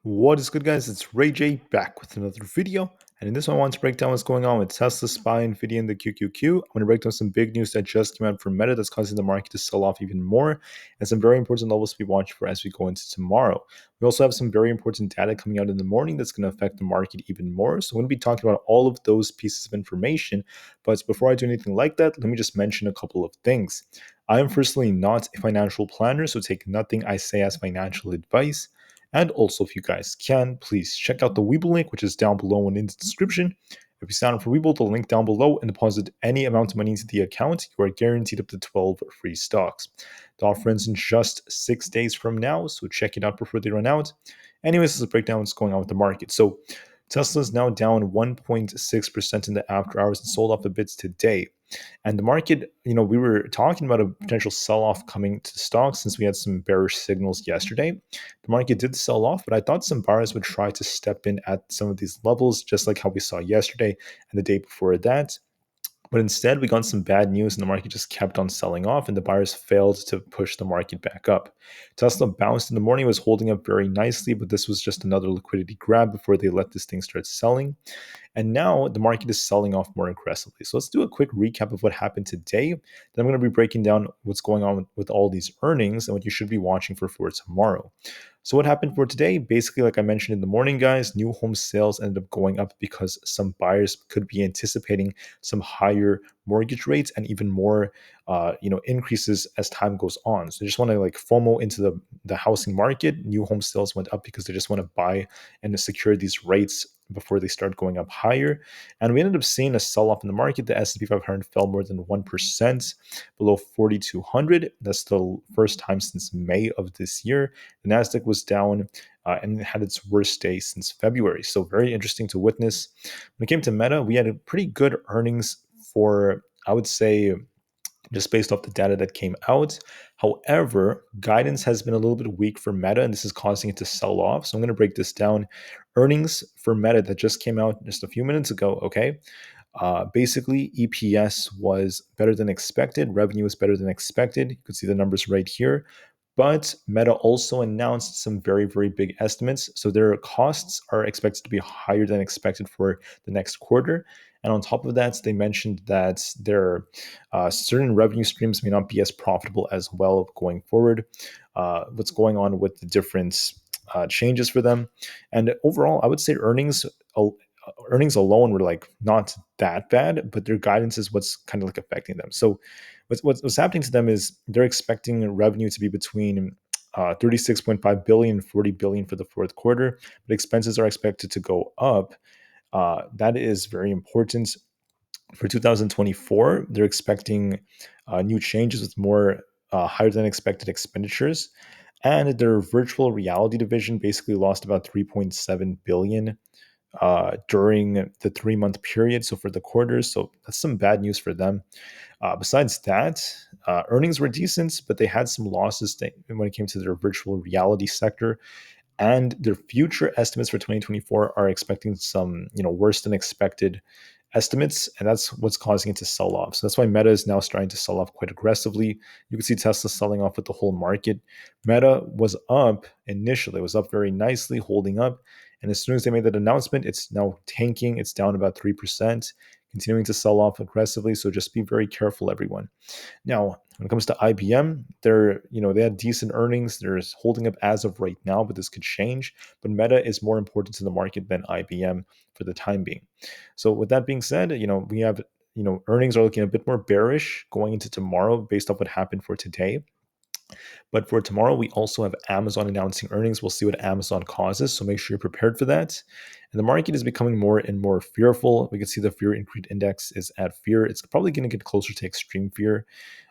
What is good, guys? It's Ray J back with another video. And in this one, I want to break down what's going on with Tesla, SPY, Nvda, and the QQQ. I'm going to break down some big news that just came out from Meta that's causing the market to sell off even more, and some very important levels to be watching for as we go into tomorrow. We also have some very important data coming out in the morning that's going to affect the market even more. So I'm going to be talking about all of those pieces of information. But before I do anything like that, let me just mention a couple of things. I am personally not a financial planner, so take nothing I say as financial advice. And also, if you guys can, please check out the Webull link, which is down below and in the description. If you sign up for Webull, the link down below, and deposit any amount of money into the account, you are guaranteed up to 12 free stocks. The offer ends in just 6 days from now, so check it out before they run out. Anyways, this is a breakdown of what's going on with the market. So Tesla is now down 1.6% in the after hours and sold off a bit today. And the market, we were talking about a potential sell-off coming to the stock since we had some bearish signals yesterday. The market did sell off, but I thought some buyers would try to step in at some of these levels, just like how we saw yesterday and the day before that. But instead, we got some bad news and the market just kept on selling off and the buyers failed to push the market back up. Tesla bounced in the morning, was holding up very nicely, but this was just another liquidity grab before they let this thing start selling. And now the market is selling off more aggressively. So let's do a quick recap of what happened today. Then I'm going to be breaking down what's going on with all these earnings and what you should be watching for tomorrow. So what happened for today? Basically, like I mentioned in the morning, guys, new home sales ended up going up because some buyers could be anticipating some higher mortgage rates and even more, increases as time goes on. So they just want to like FOMO into the housing market. New home sales went up because they just want to buy and secure these rates before they start going up higher. And we ended up seeing a sell-off in the market. The S&P 500 fell more than 1% below 4,200. That's the first time since May of this year. The Nasdaq was down and it had its worst day since February. So very interesting to witness. When it came to Meta, we had a pretty good earnings for, I would say, just based off the data that came out. However, guidance has been a little bit weak for Meta, and this is causing it to sell off. So I'm going to break this down. Earnings for Meta that just came out just a few minutes ago, okay? Basically, EPS was better than expected. Revenue was better than expected. You could see the numbers right here. But Meta also announced some very, very big estimates. So their costs are expected to be higher than expected for the next quarter. And on top of that, they mentioned that their certain revenue streams may not be as profitable as well going forward. What's going on with the different changes for them. And overall, I would say earnings alone were like not that bad, but their guidance is what's kind of like affecting them. So what's happening to them is they're expecting revenue to be between 36.5 billion and 40 billion for the fourth quarter, but expenses are expected to go up. That is very important. For 2024, they're expecting new changes with more higher than expected expenditures. And their virtual reality division basically lost about 3.7 billion during the 3 month period. So for the quarters, so that's some bad news for them. Besides that, earnings were decent, but they had some losses when it came to their virtual reality sector. And their future estimates for 2024 are expecting some, worse than expected estimates, and that's what's causing it to sell off. So that's why Meta is now starting to sell off quite aggressively. You can see Tesla selling off with the whole market. Meta was up initially, it was up very nicely, holding up. And as soon as they made that announcement, it's now tanking. It's down about 3%, continuing to sell off aggressively. So just be very careful, everyone. Now, when it comes to IBM, they had decent earnings. They're holding up as of right now, but this could change. But Meta is more important to the market than IBM for the time being. So with that being said, we have, earnings are looking a bit more bearish going into tomorrow based off what happened for today. But for tomorrow, we also have Amazon announcing earnings. We'll see what Amazon causes, so make sure you're prepared for that. And the market is becoming more and more fearful. We can see the fear and greed index is at fear. It's probably going to get closer to extreme fear.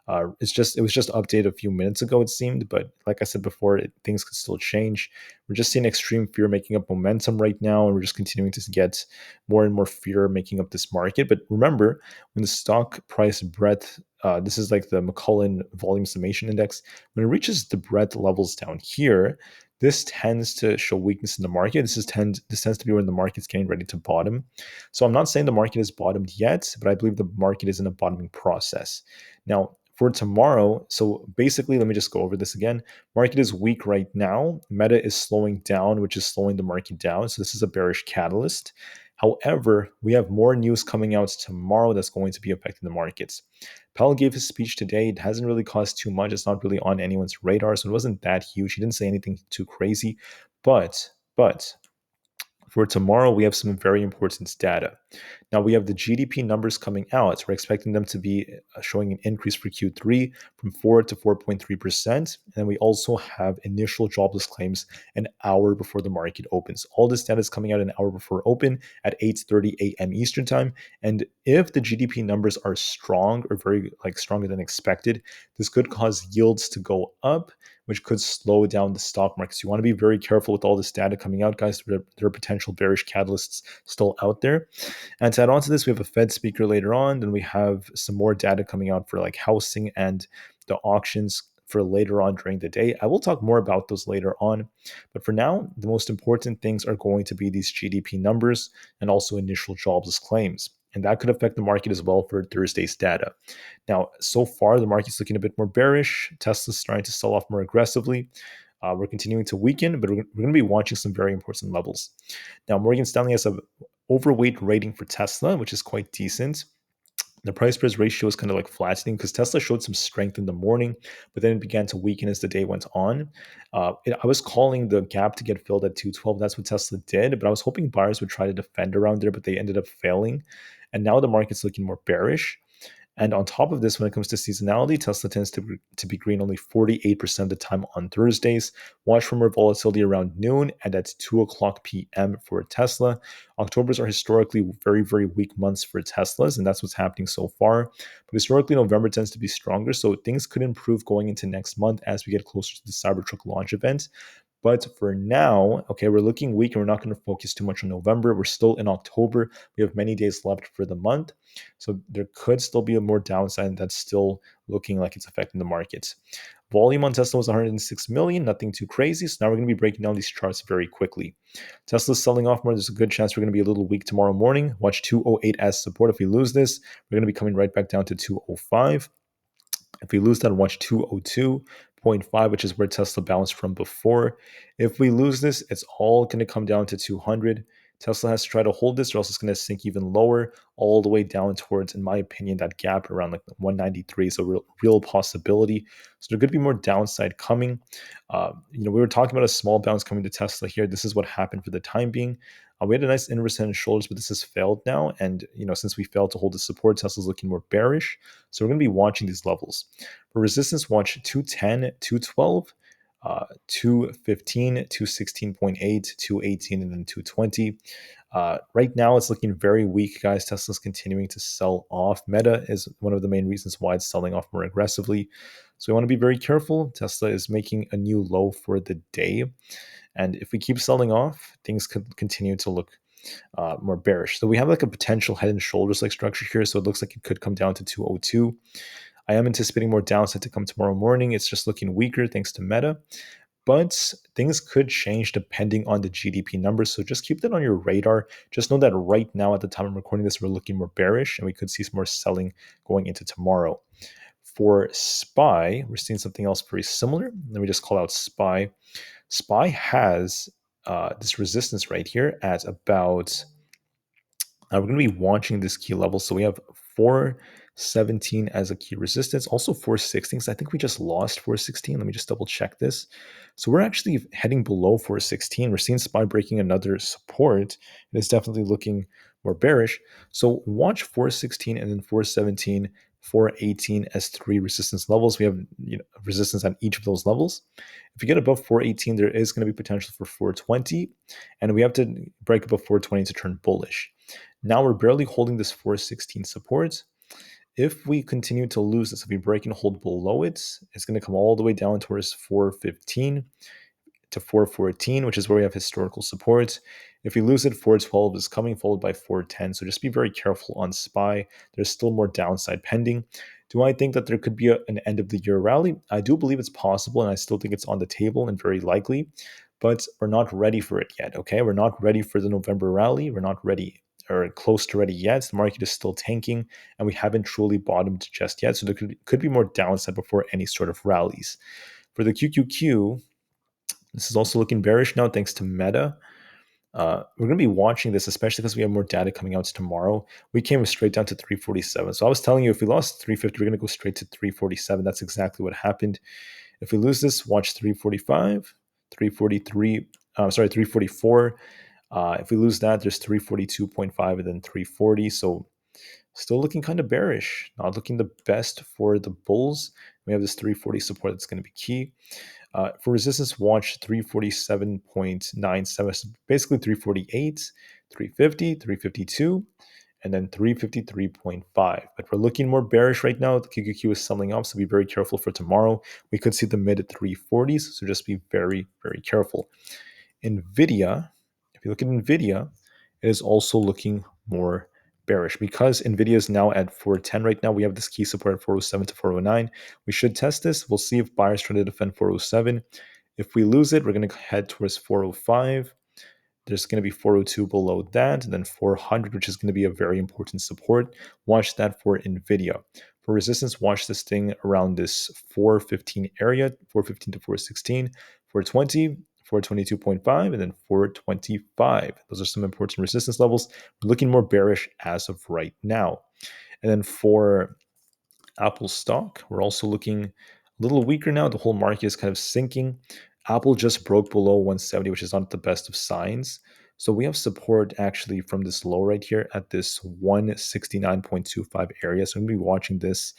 It was just updated a few minutes ago, it seemed, but like I said before, things could still change. We're just seeing extreme fear making up momentum right now, and we're just continuing to get more and more fear making up this market. But remember, when the stock price breadth, this is like the McCullen Volume Summation Index, when it reaches the breadth levels down here, this tends to show weakness in the market. This tends to be when the market's getting ready to bottom. So I'm not saying the market has bottomed yet, but I believe the market is in a bottoming process. Now, For tomorrow, so basically, let me just go over this again. Market is weak right now. Meta is slowing down, which is slowing the market down. So this is a bearish catalyst. However, we have more news coming out tomorrow that's going to be affecting the markets. Powell gave his speech today. It hasn't really caused too much. It's not really on anyone's radar, so it wasn't that huge. He didn't say anything too crazy. But for tomorrow, we have some very important data. Now, we have the GDP numbers coming out. We're expecting them to be showing an increase for Q3 from 4 to 4.3%. And then we also have initial jobless claims an hour before the market opens. All this data is coming out an hour before open at 8:30 a.m. Eastern time. And if the GDP numbers are strong or very stronger than expected, this could cause yields to go up, which could slow down the stock market. So you want to be very careful with all this data coming out, guys. There are potential bearish catalysts still out there. And to add on to this, we have a Fed speaker later on. Then we have some more data coming out for housing and the auctions for later on during the day. I will talk more about those later on. But for now, the most important things are going to be these GDP numbers and also initial jobless claims. And that could affect the market as well for Thursday's data. Now, so far, the market's looking a bit more bearish. Tesla's starting to sell off more aggressively. We're continuing to weaken, but we're going to be watching some very important levels. Now, Morgan Stanley has an overweight rating for Tesla, which is quite decent. The price price ratio is kind of flattening because Tesla showed some strength in the morning, but then it began to weaken as the day went on. I was calling the gap to get filled at 212. That's what Tesla did, but I was hoping buyers would try to defend around there, but they ended up failing. And now the market's looking more bearish. And on top of this, when it comes to seasonality, Tesla tends to be green only 48% of the time on Thursdays. Watch for more volatility around noon and at 2 o'clock p.m. for Tesla. Octobers are historically very, very weak months for Teslas, and that's what's happening so far. But historically, November tends to be stronger, so things could improve going into next month as we get closer to the Cybertruck launch event. But for now, okay, we're looking weak and we're not going to focus too much on November. We're still in October. We have many days left for the month. So there could still be a more downside that's still looking like it's affecting the markets. Volume on Tesla was 106 million, nothing too crazy. So now we're going to be breaking down these charts very quickly. Tesla's selling off more. There's a good chance we're going to be a little weak tomorrow morning. Watch 208 as support. If we lose this, we're going to be coming right back down to 205. If we lose that, watch 202.5, which is where Tesla bounced from before. If we lose this, it's all going to come down to 200. Tesla has to try to hold this, or else it's going to sink even lower, all the way down towards, in my opinion, that gap around 193 is a real possibility. So there could be more downside coming. We were talking about a small bounce coming to Tesla here. This is what happened for the time being. We had a nice inverse head and shoulders, but this has failed now. And since we failed to hold the support, Tesla's looking more bearish. So we're going to be watching these levels. For resistance, watch 210, 212. 215, 216.8, 218, and then 220. Right now, it's looking very weak, guys. Tesla's continuing to sell off. Meta is one of the main reasons why it's selling off more aggressively. So we want to be very careful. Tesla is making a new low for the day. And if we keep selling off, things could continue to look more bearish. So we have a potential head and shoulders structure here. So it looks like it could come down to 202. I am anticipating more downside to come tomorrow morning. It's just looking weaker thanks to Meta. But things could change depending on the GDP numbers. So just keep that on your radar. Just know that right now, at the time I'm recording this, we're looking more bearish and we could see some more selling going into tomorrow. For SPY, we're seeing something else very similar. Let me just call out SPY. SPY has this resistance right here at about we're going to be watching this key level. So we have 417 as a key resistance, also 416. I think we just lost 416. Let me just double check this. So we're actually heading below 416. We're seeing SPY breaking another support. It is definitely looking more bearish. So watch 416 and then 417, 418 as three resistance levels. We have resistance on each of those levels. If you get above 418, there is going to be potential for 420, and we have to break above 420 to turn bullish. Now we're barely holding this 416 support. If we continue to lose this, if we break and hold below it, it's going to come all the way down towards 415 to 414, which is where we have historical support. If we lose it, 412 is coming, followed by 410. So just be very careful on SPY. There's still more downside pending. Do I think that there could be an end of the year rally? I do believe it's possible, and I still think it's on the table and very likely, but we're not ready for it yet, okay? We're not ready for the November rally. We're not ready or close to ready yet. The market is still tanking, and we haven't truly bottomed just yet. So there could be more downside before any sort of rallies. For the QQQ, this is also looking bearish now thanks to Meta. We're going to be watching this, especially because we have more data coming out tomorrow. We came straight down to 347. So I was telling you, if we lost 350, we're going to go straight to 347. That's exactly what happened. If we lose this, watch 345, 343, 344. If we lose that, there's 342.5 and then 340. So still looking kind of bearish, not looking the best for the bulls. We have this 340 support that's going to be key. For resistance, watch 347.97, basically 348, 350, 352, and then 353.5. But we're looking more bearish right now. The QQQ is selling off, so be very careful for tomorrow. We could see the mid 340s, so just be very, very careful. Nvda, if you look at Nvda, it is also looking more bearish because Nvidia is now at 410 right now. We have this key support at 407 to 409. We should test this. We'll see if buyers try to defend 407. If we lose it, we're going to head towards 405. There's going to be 402 below that, and then 400, which is going to be a very important support. Watch that for Nvidia. For resistance, watch this thing around this 415 area, 415 to 416, 420, 422.5, and then 425. Those are some important resistance levels. We're looking more bearish as of right now. And then for Aapl stock, we're also looking a little weaker now. The whole market is kind of sinking. Aapl just broke below 170, which is not the best of signs. So we have support actually from this low right here at this 169.25 area. So I'm going to be watching this.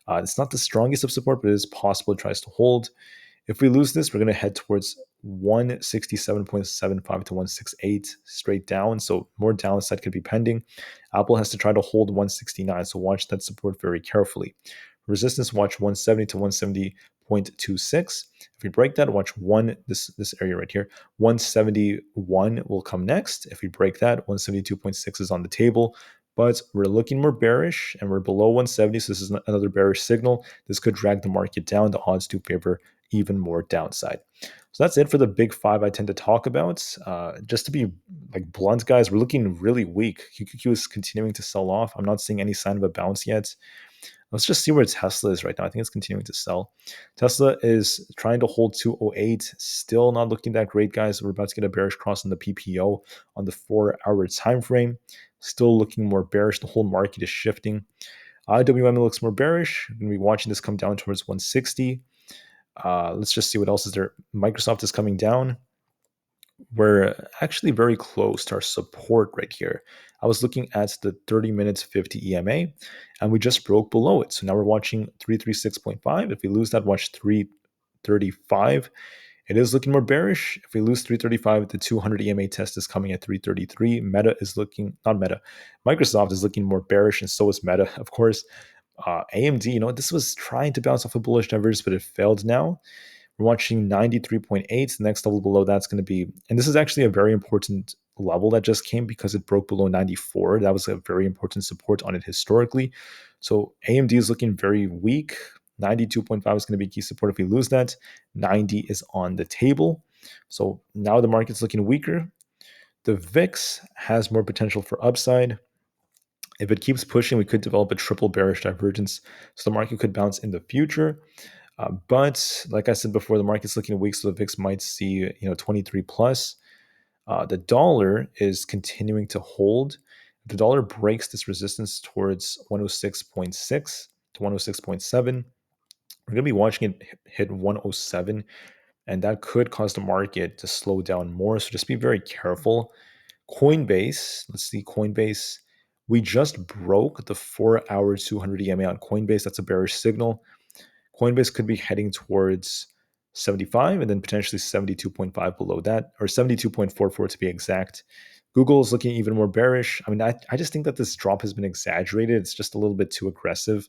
It's not the strongest of support, but it is possible it tries to hold. If we lose this, we're going to head towards 167.75 to 168 straight down. So more downside could be pending. Aapl has to try to hold 169. So watch that support very carefully. Resistance, watch 170 to 170.26. If we break that, watch this area right here. 171 will come next. If we break that, 172.6 is on the table. But we're looking more bearish and we're below 170. So this is another bearish signal. This could drag the market down. The odds do favor even more downside. So that's it for the big five I tend to talk about. Just to be like blunt, guys, we're looking really weak. QQQ is continuing to sell off. I'm not seeing any sign of a bounce yet. Let's just see where Tesla is right now. I think it's continuing to sell. Tesla is trying to hold 208. Still not looking that great, guys. We're about to get a bearish cross on the PPO on the 4-hour time frame. Still looking more bearish. The whole market is shifting. IWM looks more bearish. We're going to be watching this come down towards 160. Let's just see what else is there. Microsoft is coming down. We're actually very close to our support right here. I was looking at the 30 minutes 50 EMA, and we just broke below it. So now we're watching 336.5. If we lose that, watch 335. It is looking more bearish. If we lose 335, the 200 EMA test is coming at 333. Microsoft is looking more bearish, and so is Meta, of course. AMD, this was trying to bounce off a bullish divergence, but it failed now. We're watching 93.8. The next level below that's going to be, and this is actually a very important level that just came because it broke below 94. That was a very important support on it historically. So AMD is looking very weak. 92.5 is going to be key support. If we lose that, 90 is on the table. So now the market's looking weaker. The VIX has more potential for upside. If it keeps pushing, we could develop a triple bearish divergence. So the market could bounce in the future. But like I said before, the market's looking weak, so the VIX might see 23 plus. The dollar is continuing to hold. If the dollar breaks this resistance towards 106.6 to 106.7, we're going to be watching it hit 107, and that could cause the market to slow down more. So just be very careful. Coinbase, let's see, Coinbase. We just broke the 4-hour 200 EMA on Coinbase. That's a bearish signal. Coinbase could be heading towards 75 and then potentially 72.5 below that, or 72.44 to be exact. Google is looking even more bearish. I mean, I just think that this drop has been exaggerated. It's just a little bit too aggressive.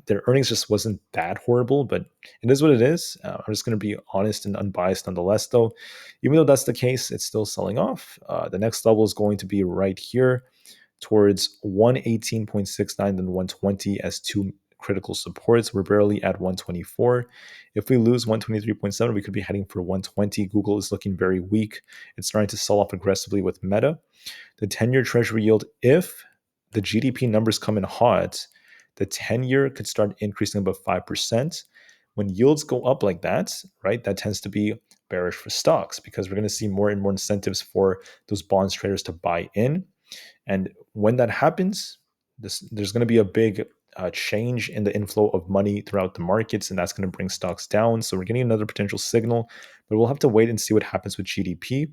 Their earnings just wasn't that horrible, but it is what it is. I'm just going to be honest and unbiased nonetheless, though. Even though that's the case, it's still selling off. The next level is going to be right here towards 118.69 then 120 as two critical supports. We're barely at 124. If we lose 123.7, we could be heading for 120. Google is looking very weak. It's starting to sell off aggressively with Meta. The 10-year treasury yield, if the GDP numbers come in hot, the 10-year could start increasing above 5%. When yields go up like that, right, that tends to be bearish for stocks because we're going to see more and more incentives for those bonds traders to buy in. And when that happens, there's going to be a big change in the inflow of money throughout the markets, and that's going to bring stocks down. So we're getting another potential signal, but we'll have to wait and see what happens with GDP.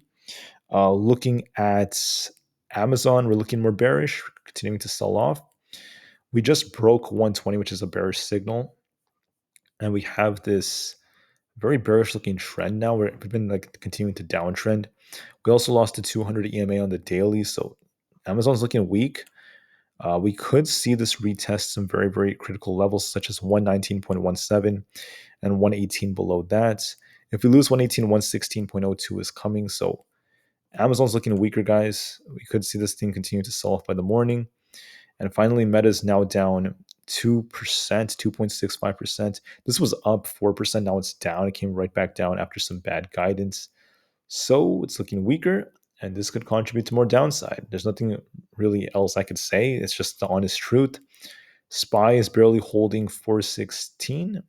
Looking at Amazon, we're looking more bearish, continuing to sell off. We just broke 120, which is a bearish signal, and we have this very bearish looking trend now where we've been like continuing to downtrend. We also lost to 200 EMA on the daily, so Amazon's looking weak. We could see this retest some very, very critical levels such as 119.17 and 118 below that. If we lose 118, 116.02 is coming. So Amazon's looking weaker, guys. We could see this thing continue to sell off by the morning. And finally, Meta is now down 2%, 2.65%. This was up 4%. Now it's down. It came right back down after some bad guidance. So it's looking weaker, and this could contribute to more downside. There's nothing really else I could say. It's just the honest truth. SPY is barely holding 416. Let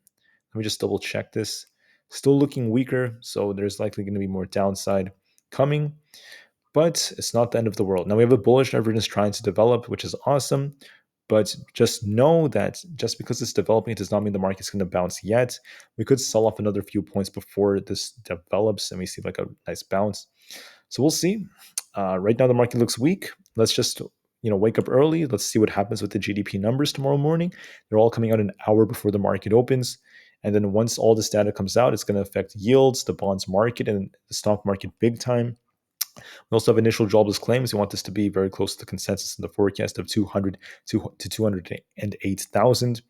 me just double check this. Still looking weaker, so there's likely going to be more downside coming, but it's not the end of the world. Now we have a bullish divergence trying to develop, which is awesome. But just know that just because it's developing, it does not mean the market's going to bounce yet. We could sell off another few points before this develops and we see like a nice bounce. So we'll see. Right now, the market looks weak. Let's just wake up early. Let's see what happens with the GDP numbers tomorrow morning. They're all coming out an hour before the market opens. And then once all this data comes out, it's going to affect yields, the bonds market, and the stock market big time. We also have initial jobless claims. We want this to be very close to the consensus in the forecast of 200 to 208,000.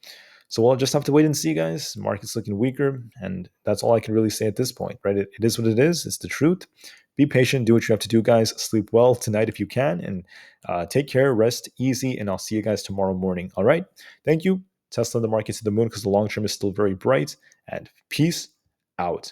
So we'll just have to wait and see, guys. Market's looking weaker, and that's all I can really say at this point, right? It is what it is. It's the truth. Be patient. Do what you have to do, guys. Sleep well tonight if you can, and take care. Rest easy, and I'll see you guys tomorrow morning. All right? Thank you. Tesla the market to the moon because the long term is still very bright, and peace out.